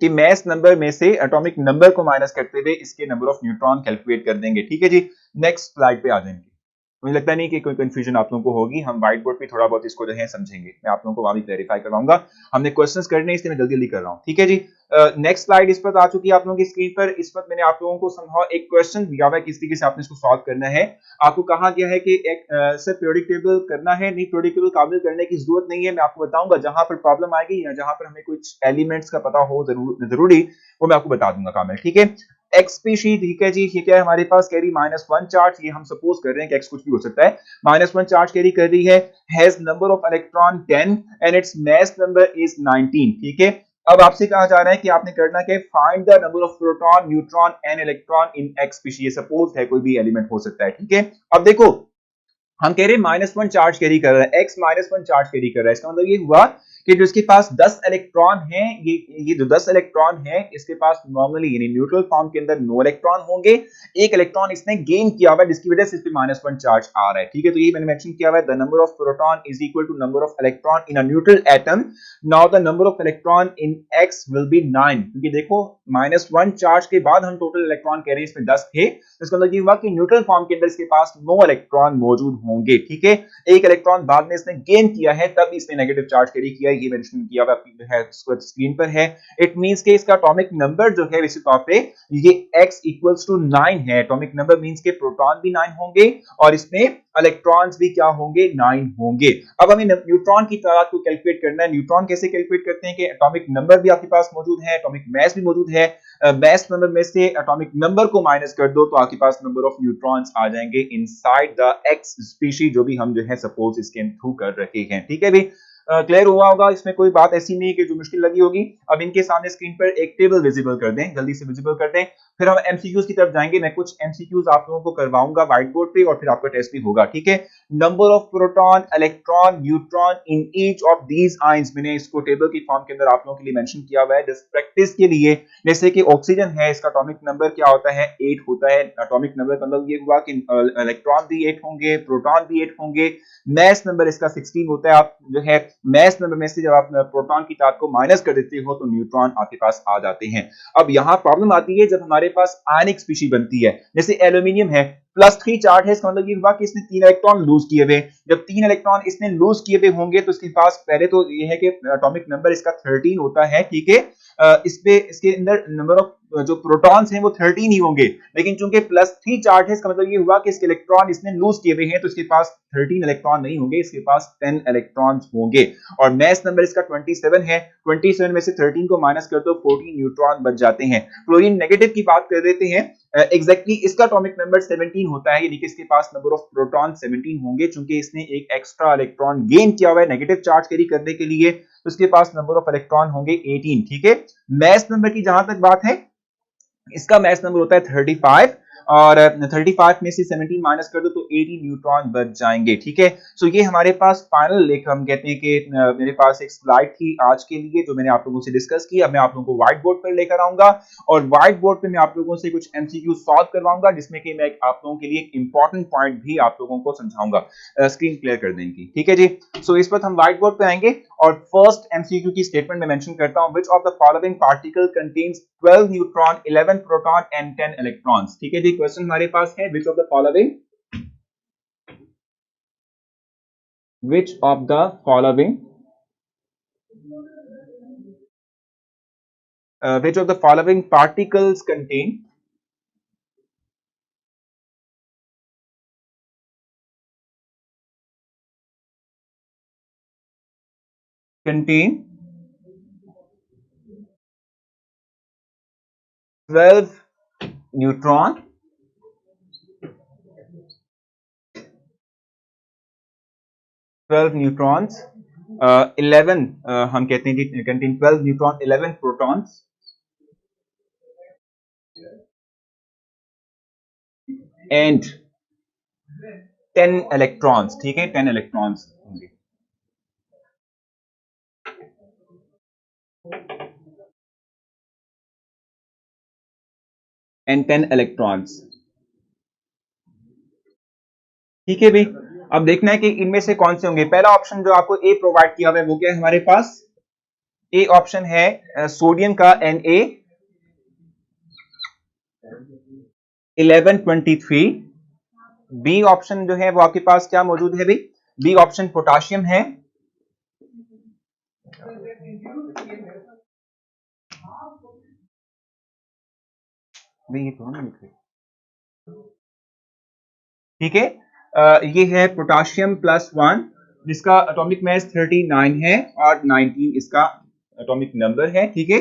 कि मैस नंबर में से एटॉमिक नंबर को माइनस करते हुए इसके नंबर ऑफ न्यूट्रॉन कैलकुलेट कर देंगे। ठीक है जी, नेक्स्ट स्लाइड पे आ जाएंगे। मुझे लगता नहीं कि कोई कंफ्यूजन आप लोगों को होगी। हम व्हाइट बोर्ड पे थोड़ा बहुत इसको जो है समझेंगे, मैं आप लोगों को वहां भी क्लैरिफाई करवाऊंगा। हमने क्वेश्चंस करने इसलिए मैं जल्दी जल्दी कर रहा हूं। ठीक है जी, नेक्स्ट स्लाइड इस पर आ चुकी है आप लोगों की स्क्रीन पर। इस वक्त मैंने आप लोगों को समझाओ एक क्वेश्चन दिया हुआ है, किस तरीके से आपने इसको सॉल्व करना है। आपको कहा गया है कि एक सर पीरियोडिक टेबल करना है, नहीं पीरियोडिक टेबल काबिल करने की जरूरत नहीं है। मैं आपको बताऊंगा जहां पर प्रॉब्लम आएगी या जहां पर हमें कुछ एलिमेंट्स का पता हो जरूरी, वो मैं आपको बता दूंगा कामिल। ठीक है, एक्स स्पीशीज, ठीक है जी, ये क्या है हमारे पास, कैरी -1 चार्ज। ये हम सपोज कर रहे हैं कि एक्स कुछ भी हो सकता है, -1 चार्ज कैरी कर रही है, has number of electron 10 and it's mess number is 19। ठीक है, अब आपसे कहा जा रहा है कि आपने करना क्या है, find the number of proton, neutron and electron in x species. Suppose है कोई भी एलिमेंट हो सकता है, ठीक है। अब देखो हम कह रहे हैं -1 चार्ज कैरी कर रहा है, x -1 चार्ज कैरी कर रहा है। इसका मतलब ये हुआ कि जो इसके पास 10 इलेक्ट्रॉन हैं, ये जो 10 इलेक्ट्रॉन है इसके पास नॉर्मली यानी न्यूट्रल फॉर्म के अंदर 9 इलेक्ट्रॉन होंगे। एक इलेक्ट्रॉन इसने गेन किया हुआ है जिसकी वजह से इस पे -1 चार्ज आ रहा है, ठीक है। तो ये मैंने मेंशन किया हुआ है, the number of proton is equal to number of electron in a neutral atom. Now the number of electron in x will be 9, क्योंकि देखो -1 चार्ज के बाद हम टोटल इलेक्ट्रॉन कह रहे हैं इसमें 10 थे। तो इसका मतलब ये हुआ कि न्यूट्रल फॉर्म के अंदर इसके पास 9 इलेक्ट्रॉन मौजूद होंगे, ठीक है। एक इलेक्ट्रॉन बाद में इसने गेन किया है तब इसने नेगेटिव चार्ज कैरी किया है, ये मेंशन किया हुआ है स्क्रीन पर है। इट मींस कि इसका एटॉमिक नंबर जो है इसी तौर पे ये x इक्वल्स टू 9 है। एटॉमिक नंबर मींस के प्रोटॉन भी 9 होंगे और इसमें इलेक्ट्रॉन्स भी क्या होंगे, 9 होंगे। अब हमें न्यूट्रॉन की तादाद को कैलकुलेट करना है। न्यूट्रॉन कैसे कैलकुलेट करते हैं कि एटॉमिक नंबर भी आपके पास मौजूद है, एटॉमिक मास भी मौजूद है। मास नंबर में से एटॉमिक नंबर को माइनस कर दो तो आपके पास नंबर ऑफ न्यूट्रॉन्स आ जाएंगे इनसाइड द एक्स स्पीशीज, जो भी हम जो है सपोज इसके थ्रू कर रहे हैं, ठीक है भी। क्लियर हुआ होगा, इसमें कोई बात ऐसी नहीं है कि जो मुश्किल लगी होगी। अब इनके सामने स्क्रीन पर एक टेबल विजिबल कर दें, जल्दी से विजिबल कर दें, फिर हम एमसीक्यूज की तरफ जाएंगे। मैं कुछ एमसीक्यूज आप लोगों को करवाऊंगा व्हाइट बोर्ड पे और फिर आपका टेस्ट भी होगा, ठीक है। Number of proton, electron, neutron in each of these ions, मैंने इसको टेबल की फॉर्म के अंदर आप लोगों के लिए मेंशन किया हुआ है जस्ट प्रैक्टिस के लिए। जैसे कि ऑक्सीजन है, इसका एटॉमिक नंबर क्या होता है, 8 होता है। एटॉमिक नंबर का मतलब ये हुआ कि इलेक्ट्रॉन भी 8 होंगे, प्रोटॉन भी 8 होंगे। मास नंबर इसका 16 होता है। आप जो है मास नंबर में से जब आप प्रोटॉन की तादाद को माइनस कर देते हो तो न्यूट्रॉन आपके पास आ जाते हैं। अब यहां प्रॉब्लम आती है जब हमारे पास आयनिक स्पीशी बनती है, जैसे एल्यूमिनियम है, +3 चार्ज है। इसका मतलब ये हुआ कि इसने 3 इलेक्ट्रॉन लूज किए हुए। जब 3 इलेक्ट्रॉन इसने लूज किए हुए होंगे तो इसके पास पहले तो ये है कि एटॉमिक नंबर इसका 13 होता है, ठीक है। इस पे इसके अंदर नंबर ऑफ जो प्रोटॉन्स हैं वो 13 ही होंगे, लेकिन चूंकि +3 चार्ज है इसका मतलब ये हुआ कि इसके इलेक्ट्रॉन इसने लूज किए हुए हैं तो इसके पास 13 इलेक्ट्रॉन नहीं होंगे, इसके पास 10 इलेक्ट्रॉन्स होंगे। और मास नंबर इसका 27 है, 27 में से 13 को माइनस कर दो 14 न्यूट्रॉन बच जाते हैं। क्लोरीन नेगेटिव की बात कर देते हैं, एग्जैक्टली इसका एटॉमिक नंबर 17 होता है, यानी कि इसके पास नंबर ऑफ प्रोटॉन 17 होंगे। चूंकि इसने एक एक्स्ट्रा इलेक्ट्रॉन गेन किया हुआ है नेगेटिव चार्ज कैरी करने के लिए, तो इसके पास नंबर ऑफ इलेक्ट्रॉन होंगे 18, ठीक है। मास नंबर की जहां तक बात है, इसका मास नंबर होता है 35 और 35 में से 17 माइनस कर दो तो 80 न्यूट्रॉन बच जाएंगे, ठीक है। सो ये हमारे पास फाइनल एक हम कहते हैं कि मेरे पास एक स्लाइड थी आज के लिए जो मैंने आप लोगों से डिस्कस की। अब मैं आप लोगों को व्हाइट बोर्ड पर लेकर आऊंगा और व्हाइट बोर्ड पे मैं आप लोगों से कुछ एमसीक्यू सॉल्व करवाऊंगा जिसमें कि मैं आप लोगों के लिए एक इंपॉर्टेंट पॉइंट भी आप लोगों को समझाऊंगा। स्क्रीन क्लियर कर देंगे, ठीक है जी। सो इस पर हम व्हाइट बोर्ड पे आएंगे और फर्स्ट एमसीक्यू की स्टेटमेंट में मेंशन करता हूं, which of the following particle contains 12 neutron, 11 proton and 10 electrons, ठीक है जी। क्वेश्चन हमारे पास है, which of the following, which of the following, which of the following particles contain 12 neutron, 12 neutrons, 11 हम कहते हैं कि contain 12 neutron, 11 protons and 10 electrons, ठीक है, 10 electrons होंगे। and 10 electrons, ठीक है भाई। अब देखना है कि इनमें से कौन से होंगे। पहला ऑप्शन जो आपको ए प्रोवाइड किया हुआ है वो क्या है हमारे पास, ए ऑप्शन है सोडियम का Na 1123। बी ऑप्शन जो है वो आपके पास क्या मौजूद है भाई, बी ऑप्शन पोटाशियम है, ठीक है। ये है पोटाशियम +1 जिसका एटॉमिक मास 39 है और 19 इसका एटॉमिक नंबर है, ठीक है।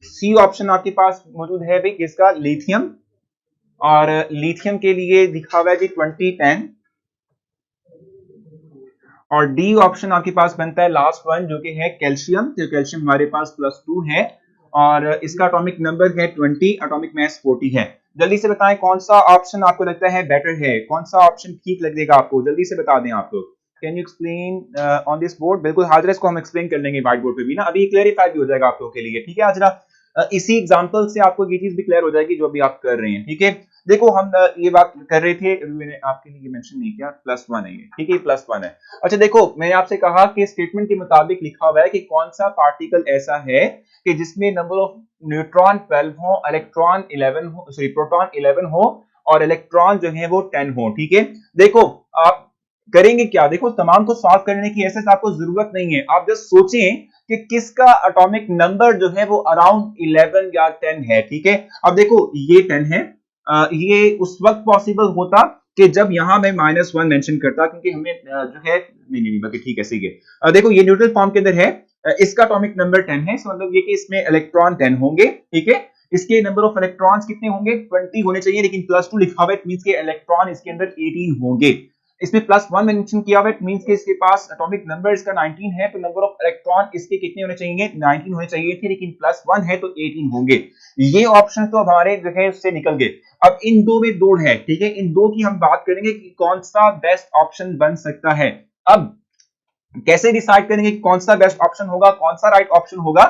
सी ऑप्शन आपके पास मौजूद है भाई किसका, लिथियम, और लिथियम के लिए दिखा हुआ है जी 2010। और डी ऑप्शन आपके पास बनता है लास्ट वन, जो कि है कैल्शियम। तो कैल्शियम हमारे पास +2 है और इसका एटॉमिक नंबर है 20, एटॉमिक मास 40 है। जल्दी से बताएं कौन सा ऑप्शन आपको लगता है बेटर है, कौन सा ऑप्शन ठीक लगेगा आपको, जल्दी से बता दें आप लोग। Can you explain on this board? बिल्कुल हाजिर, इसको हम एक्सप्लेन कर लेंगे व्हाइट बोर्ड पे भी ना, अभी क्लैरिफाई भी हो जाएगा आप लोगों के लिए। ठीक है हाजिरा, इसी एग्जांपल से आपको ये चीज भी क्लियर हो जाएगी जो अभी आप कर रहे हैं। ठीक है, देखो हम ये बात कर रहे थे, मैंने आपके लिए मेंशन नहीं किया, +1 है ये। ठीक है, +1 है। अच्छा देखो, मैंने आपसे कहा कि स्टेटमेंट के मुताबिक लिखा हुआ है कि कौन सा पार्टिकल ऐसा है कि जिसमें नंबर ऑफ न्यूट्रॉन 12 हो, इलेक्ट्रॉन 11 हो, सॉरी प्रोटॉन 11 हो और इलेक्ट्रॉन जो है वो 10 हो। ठीक है, देखो आप करेंगे क्या, देखो तमाम को सॉल्व करने की ऐसे आपको जरूरत नहीं है, आप जस्ट सोचें कि किसका एटॉमिक नंबर जो है वो अराउंड 11 या 10 है। ठीक है, अब देखो ये 10 है, ये उस वक्त पॉसिबल होता कि जब यहां मैं -1 मेंशन करता, क्योंकि हमें जो है नहीं बल्कि ठीक है सही है। देखो ये न्यूट्रल फॉर्म के अंदर है, इसका एटॉमिक नंबर 10 है, इसका मतलब ये कि इसमें इलेक्ट्रॉन 10 होंगे। ठीक है, इसके नंबर ऑफ इलेक्ट्रॉन्स कितने होंगे, 20 होने चाहिए, लेकिन +2 लिखा हुआ है, इट मींस के इलेक्ट्रॉन इसके अंदर 18 होंगे। इसमें +1 मेंशन किया हुआ है, इट मींस के इसके पास एटॉमिक नंबर इसका 19 है, तो नंबर ऑफ इलेक्ट्रॉन इसके कितने होने चाहिए, 19 होने चाहिए थे, लेकिन +1 है तो 18 होंगे। ये ऑप्शन तो हमारे जो है उससे निकल गए। अब इन दो में दौड़ है। ठीक है, इन दो की हम बात करेंगे कि कौन सा बेस्ट ऑप्शन बन सकता है। अब कैसे डिसाइड करेंगे कि कौन सा बेस्ट ऑप्शन होगा, कौन सा राइट ऑप्शन होगा।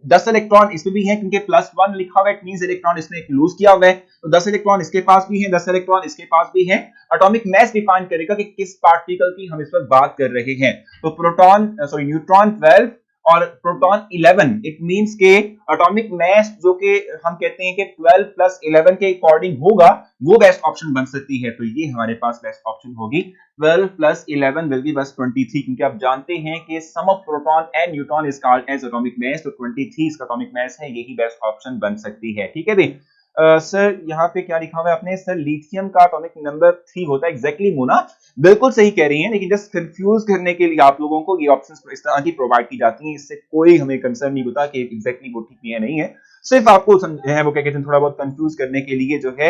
10 इलेक्ट्रॉन इसमें भी है, क्योंकि +1 लिखा हुआ है, इट मींस इलेक्ट्रॉन इसने एक लूज किया हुआ है, तो 10 इलेक्ट्रॉन इसके पास भी है, 10 इलेक्ट्रॉन इसके पास भी है। एटॉमिक मास डिफाइन करेगा कि किस पार्टिकल की हम इस वक्त बात कर रहे हैं। तो प्रोटॉन सॉरी न्यूट्रॉन 12 और प्रोटॉन 11, इट मींस के एटॉमिक मास जो कि हम कहते हैं कि 12 + 11 के अकॉर्डिंग होगा, वो बेस्ट ऑप्शन बन सकती है। तो ये हमारे पास बेस्ट ऑप्शन होगी, 12 + 11 विल बी बस 23, क्योंकि आप जानते हैं कि sum of proton and neutron is called as atomic mass, तो 23 इसका एटॉमिक मास है, यही बेस्ट ऑप्शन बन सकती है। ठीक है भाई। सर यहाँ पे क्या लिखा हुआ है आपने, सर लिथियम का एटॉमिक नंबर 3 होता है। एग्जैक्टली मोना बिल्कुल सही कह रही हैं, लेकिन जस्ट कंफ्यूज करने के लिए आप लोगों को ये ऑप्शंस इस तरह की प्रोवाइड की जाती हैं, इससे कोई हमें कंसर्न नहीं होता कि एग्जैक्टली वो ठीक है नहीं है, सिर्फ आपको है वो क्या कहते हैं थोड़ा बहुत कंफ्यूज करने के लिए जो है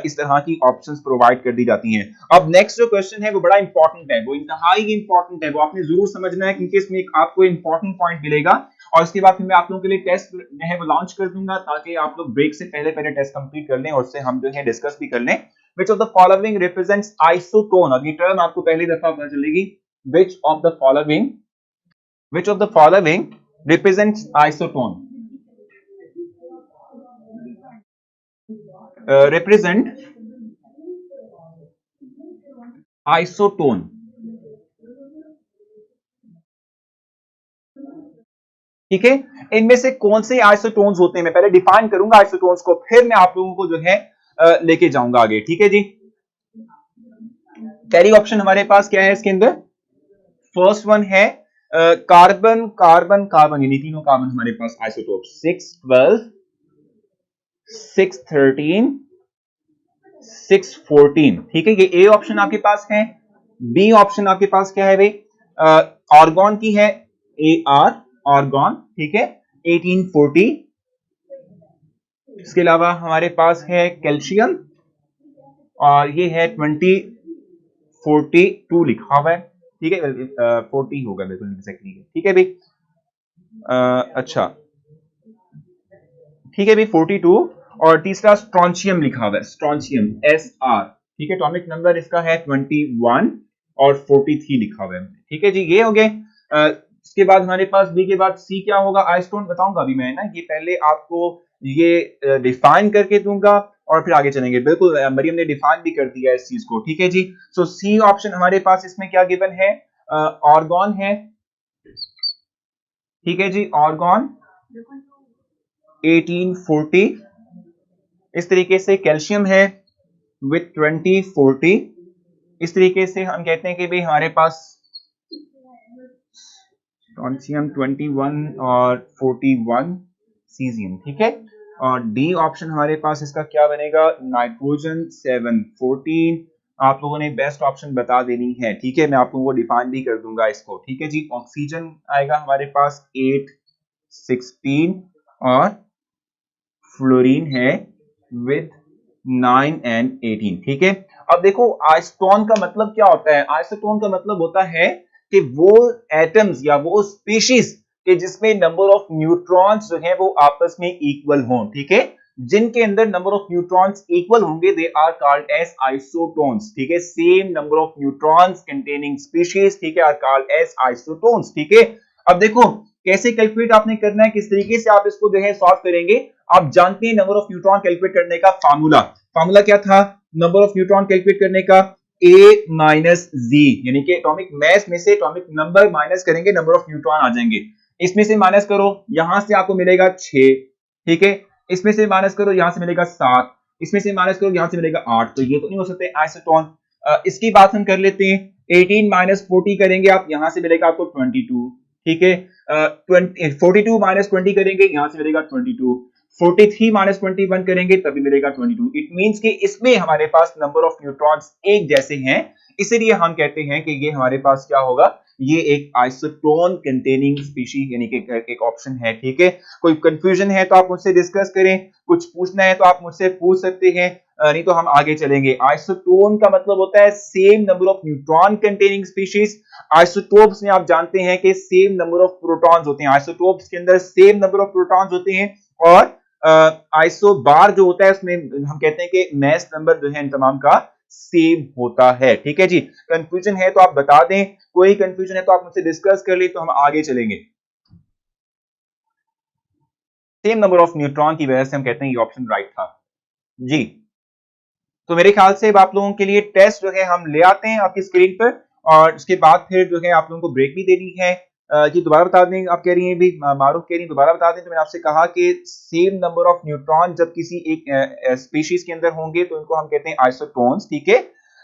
इस तरह की ऑप्शंस प्रोवाइड कर दी जाती हैं। अब नेक्स्ट जो क्वेश्चन है वो बड़ा इंपॉर्टेंट है, वो इंतहाई इंपॉर्टेंट है, वो आपने जरूर समझना है, क्योंकि इसमें एक आपको इंपॉर्टेंट पॉइंट मिलेगा और उसके बाद फिर मैं आप लोगों के लिए टेस्ट जो है वो लॉन्च कर दूंगा, ताकि आप लोग ब्रेक से पहले पहले टेस्ट कंप्लीट कर लें और उससे हम जो है डिस्कस भी कर लें। Which of the following represents isotone? अब ये टर्म आपको पहली दफा पता चलेगी। Which of the following represents isotone? Represent isotone. ठीक है, इनमें से कौन से आइसोटोन्स होते हैं, मैं पहले डिफाइन करूंगा आइसोटोन्स को, फिर मैं आप लोगों को जो है लेके जाऊंगा आगे। ठीक है जी, पहली ऑप्शन हमारे पास क्या है इसके अंदर, फर्स्ट वन है कार्बन कार्बन कार्बन, यानी तीनों कार्बन हमारे पास आइसोटोप 6 12 6 13 6 14। ठीक है, ये ए ऑप्शन आपके पास है। बी ऑप्शन आपके पास क्या है भाई, ऑर्गन की है, AR ऑर्गन। ठीक है, 1840। इसके अलावा हमारे पास है कैल्शियम और ये है 2042 लिखा हुआ है। ठीक है, 40 होगा बिल्कुल एग्जैक्टली। ठीक है भाई, अच्छा ठीक है भाई 42। और तीसरा स्ट्रोंशियम लिखा हुआ है, स्ट्रोंशियम SR। ठीक है, एटॉमिक नंबर इसका है 21 और 43 लिखा हुआ है। ठीक है जी, ये हो गए। इसके बाद हमारे पास बी के बाद सी क्या होगा, आइसोटोन बताऊंगा अभी मैं ना, ये पहले आपको ये डिफाइन करके दूंगा और फिर आगे चलेंगे। बिल्कुल मरियम ने डिफाइन भी कर दिया इस चीज को। ठीक है जी, सो सी ऑप्शन हमारे पास इसमें क्या गिवन है, ऑर्गन है। ठीक है जी, ऑर्गन 1840। इस तरीके से कैल्शियम है विथ 2040। इस तरीके से हम कहते हैं कि भाई हमारे पास स्ट्रोंशियम 21 और 41 सीजियम। ठीक है, और डी ऑप्शन हमारे पास इसका क्या बनेगा, नाइट्रोजन 714। आप लोगों ने बेस्ट ऑप्शन बता देनी है। ठीक है, मैं आप लोगों को डिफाइन भी कर दूंगा इसको। ठीक है जी, ऑक्सीजन आएगा हमारे पास 8 16 और फ्लोरीन है विद 9 एंड 18। ठीक है, अब देखो आइसोटोन का मतलब क्या होता है, आइसोटोन का मतलब होता है कि वो एटम्स या वो स्पीशीज के जिसमें नंबर ऑफ न्यूट्रॉन्स जो है वो आपस में इक्वल हों, ठीक है, जिनके अंदर नंबर ऑफ न्यूट्रॉन्स इक्वल होंगे they are called as isotones, ठीक है, same number of neutrons containing species, ठीक है, आर कॉल्ड एज आइसोटोन्स, ठीक है। अब देखो कैसे कैलकुलेट आपने करना है, किस तरीके से आप इसको जो है सॉल्व करेंगे। आप जानते हैं नंबर ऑफ न्यूट्रॉन कैलकुलेट करने का फार्मूला, फार्मूला क्या था नंबर ऑफ न्यूट्रॉन कैलकुलेट करने का, ए माइनस जी, यानी कि एटॉमिक मास में से एटॉमिक नंबर माइनस करेंगे, नंबर ऑफ न्यूट्रॉन आ जाएंगे, इसमें से माइनस करो, यहां से आपको मिलेगा 6, ठीक है, इसमें से माइनस करो, यहां से मिलेगा 7, इसमें से माइनस करो, यहां से मिलेगा 8, तो ये तो नहीं हो सकते आइसोटोन। इसकी बात हम कर लेते हैं, 18 माइनस 40 करेंगे आप, यहां से मिलेगा आपको 22, ठीक है, 42 माइनस 20 करेंगे, यहां से मिलेगा 22, 43 माइनस 21 करेंगे तभी मिलेगा 22। इट मींस कि इसमें हमारे पास नंबर ऑफ न्यूट्रॉन्स एक जैसे हैं, इसीलिए हम कहते हैं कि ये हमारे पास क्या होगा, ये एक आइसोटोन कंटेनिंग स्पीशीज यानी कि एक ऑप्शन है, ठीक है। कोई कंफ्यूजन है तो आप मुझसे डिस्कस करें, कुछ पूछना है तो आप मुझसे पूछ सकते हैं, नहीं तो हम आगे चलेंगे। आइसोटोन का मतलब होता है same number of neutron containing species. Isotopes में आप जानते हैं कि सेम नंबर ऑफ प्रोटॉन्स होते हैं, आइसोटोप्स के अंदर सेम नंबर ऑफ प्रोटॉन्स होते हैं, और आइसोबार जो होता है उसमें हम कहते हैं कि मैस नंबर जो है इन तमाम का सेम होता है, ठीक है जी। कंफ्यूजन है तो आप बता दें, कोई कंफ्यूजन है तो आप मुझसे डिस्कस कर ले, तो हम आगे चलेंगे। सेम नंबर ऑफ न्यूट्रॉन की वजह से हम कहते हैं ये ऑप्शन राइट था जी। तो मेरे ख्याल से अब आप लोगों के लिए टेस्ट जो है हम ले आते हैं आपकी स्क्रीन पर, और उसके बाद फिर जो है आप लोगों को ब्रेक भी देनी है। ये दोबारा बता दें, आप कह रही हैं भी, मारूफ कह रही हैं दोबारा बता दें, तो मैंने आपसे कहा कि सेम नंबर ऑफ न्यूट्रॉन जब किसी एक स्पीशीज के अंदर होंगे तो इनको हम कहते हैं आइसोटोन्स, ठीक है।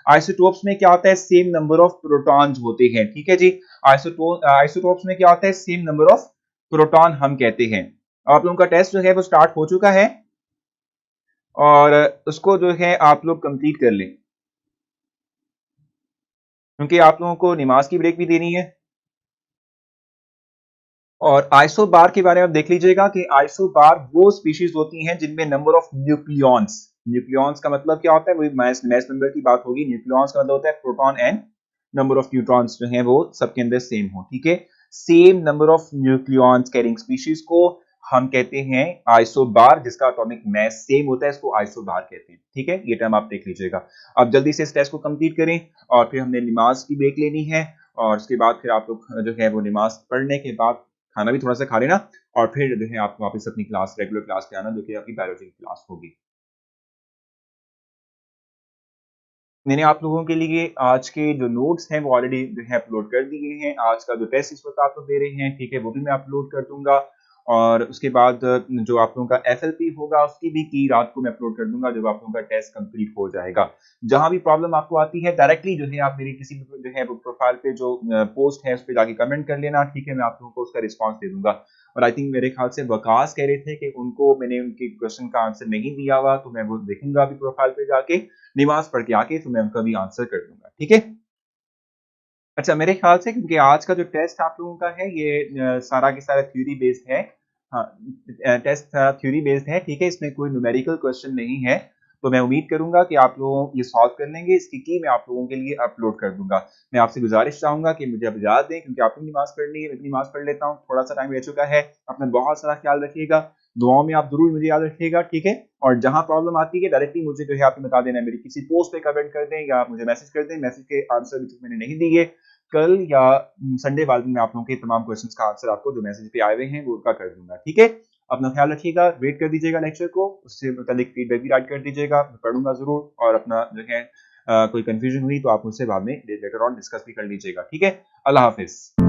आइसोटोप्स में क्या होता है, सेम नंबर ऑफ प्रोटॉन्स होते हैं, ठीक है जी। आइसोटोप्स में क्या होता है, सेम नंबर ऑफ प्रोटॉन हम कहते हैं। आप लोगों का टेस्ट जो है वो स्टार्ट हो चुका है, और उसको जो है आप लोग कंप्लीट कर लें, क्योंकि आप लोगों को नमाज की ब्रेक भी देनी है। और आइसोबार के बारे में आप देख लीजिएगा कि आइसोबार वो स्पीशीज होती हैं जिनमें नंबर ऑफ न्यूक्लियॉन्स, न्यूक्लियॉन्स का मतलब क्या होता है, वही मैस नंबर की बात होगी। न्यूक्लियॉन्स का मतलब होता है proton and number of neutrons जो हैं वो सबके अंदर सेम हो, ठीक है। Same number of nucleons carrying species को हम कहते हैं आइसोबार, जिसका एटॉमिक मास सेम होता है, इसको आइसोबार कहते हैं, ठीक है। ये टर्म आप देख लीजिएगा। अब जल्दी से इस टेस्ट को कंप्लीट करें, और फिर हमने नमाज की ब्रेक लेनी है, और उसके बाद फिर आप लोग जो है वो नमाज पढ़ने के बाद खाना भी थोड़ा सा खा लेना, और फिर जो है आप वापस अपनी क्लास, रेगुलर क्लास पे आना, जो कि आपकी बायोलॉजी की क्लास होगी। मैंने आप लोगों के लिए आज के जो नोट्स हैं वो ऑलरेडी जो है अपलोड कर दिए हैं। आज का जो टेस्ट इस वक्त आप लोग दे रहे हैं, ठीक है, वो भी मैं अपलोड कर दूंगा, और उसके बाद जो आप लोगों का एफएलपी होगा उसकी भी की रात को मैं अपलोड कर दूंगा जब आप लोगों का टेस्ट कंप्लीट हो जाएगा। जहां भी प्रॉब्लम आपको आती है डायरेक्टली जो है आप मेरी किसी भी जो है प्रोफाइल पे जो पोस्ट है उस पर जाके कमेंट कर लेना, ठीक है, मैं आप लोगों को उसका रिस्पॉन्स दे दूंगा। और आई थिंक मेरे ख्याल से वकास कह रहे थे कि उनको मैंने उनके क्वेश्चन का आंसर नहीं दिया हुआ, तो मैं वो देखूंगा अभी प्रोफाइल पे जाके, नमाज पढ़ के आके, तो मैं उनका भी आंसर कर दूंगा, ठीक है। अच्छा, मेरे ख्याल से क्योंकि आज का जो टेस्ट आप लोगों का है ये सारा की सारा थ्योरी बेस्ड है, हाँ, टेस्ट सारा थ्योरी बेस्ड है, ठीक है, इसमें कोई न्यूमेरिकल क्वेश्चन नहीं है। तो मैं उम्मीद करूंगा कि आप लोग ये सॉल्व कर लेंगे, इसकी की मैं आप लोगों के लिए अपलोड कर दूंगा। मैं आपसे गुजारिश चाहूंगा कि मुझे अब इजाजत दें, क्योंकि आपकी नमाज पढ़नी है, मैं भी नमाज पढ़ लेता हूँ, थोड़ा सा टाइम रह चुका है। अपना बहुत सारा ख्याल रखिएगा, दुआओं में आप जरूर मुझे याद रखिएगा, ठीक है। और जहां प्रॉब्लम आती है डायरेक्टली मुझे जो है आपने बता देना, मेरी किसी पोस्ट पे कमेंट कर दें या मुझे मैसेज कर दें। मैसेज के आंसर भी मैंने नहीं दिए, कल या संडे वाले दिन मैं आप लोगों के तमाम क्वेश्चंस का आंसर आपको जो मैसेज पे आए हुए हैं वो उनका कर दूंगा, ठीक है। अपना ख्याल रखिएगा, वेट कर दीजिएगा लेक्चर को, उससे मुतालिक फीडबैक भी राइट कर दीजिएगा, मैं पढ़ूंगा जरूर, और अपना जो है कोई कंफ्यूजन हुई तो आप मुझसे बाद में लेटर ऑन डिस्कस भी कर लीजिएगा, ठीक है। अल्लाह हाफिज।